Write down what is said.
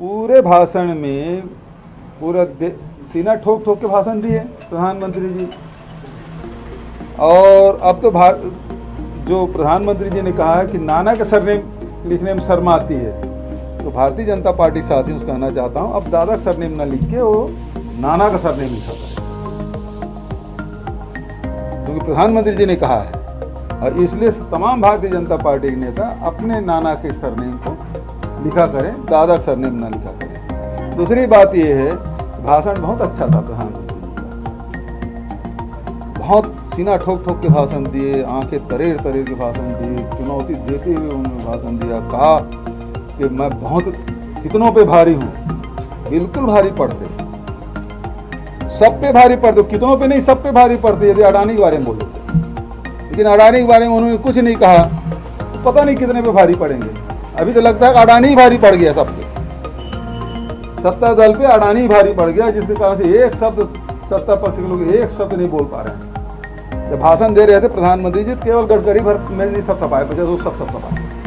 पूरे भाषण में पूरा सीना ठोक ठोक के भाषण दिए प्रधानमंत्री जी। और अब तो जो प्रधानमंत्री जी ने कहा है कि नाना का सरनेम लिखने में शर्म आती है, तो भारतीय जनता पार्टी साथियों से कहना चाहता हूं, अब दादा का सरनेम ना लिख के वो नाना का सरनेम लिखा करें, क्योंकि प्रधानमंत्री जी ने कहा है। और इसलिए तमाम भारतीय जनता पार्टी के नेता अपने नाना के सरनेम को लिखा करें, दादा का सरनेम ना लिखा करें। दूसरी बात यह है, भाषण बहुत अच्छा था प्रधानमंत्री जी का, बहुत सीना ठोक ठोक के भाषण दिए, आंखें तरेर तरेर के भाषण दिए, चुनौती देते हुए उन्होंने भाषण दिया। कहा कि मैं बहुत कितनों पे भारी हूँ, बिल्कुल भारी पड़ते, सब पे भारी पड़ते, कितनों पे नहीं सब पे भारी पड़ते यदि अडानी के बारे में बोले। लेकिन अडानी के बारे में उन्होंने कुछ नहीं कहा, तो पता नहीं कितने पे भारी पड़ेंगे। अभी तो लगता है अडानी ही भारी पड़ गया, सब पे सत्ता दल पे अडानी भारी पड़ गया, जिसके कारण से एक शब्द सत्ता पक्ष के लोग एक शब्द नहीं बोल पा रहे हैं। जब भाषण दे रहे थे प्रधानमंत्री जी, केवल गडकरी भर में नहीं सब सफाए, बचा तो सब सफाए।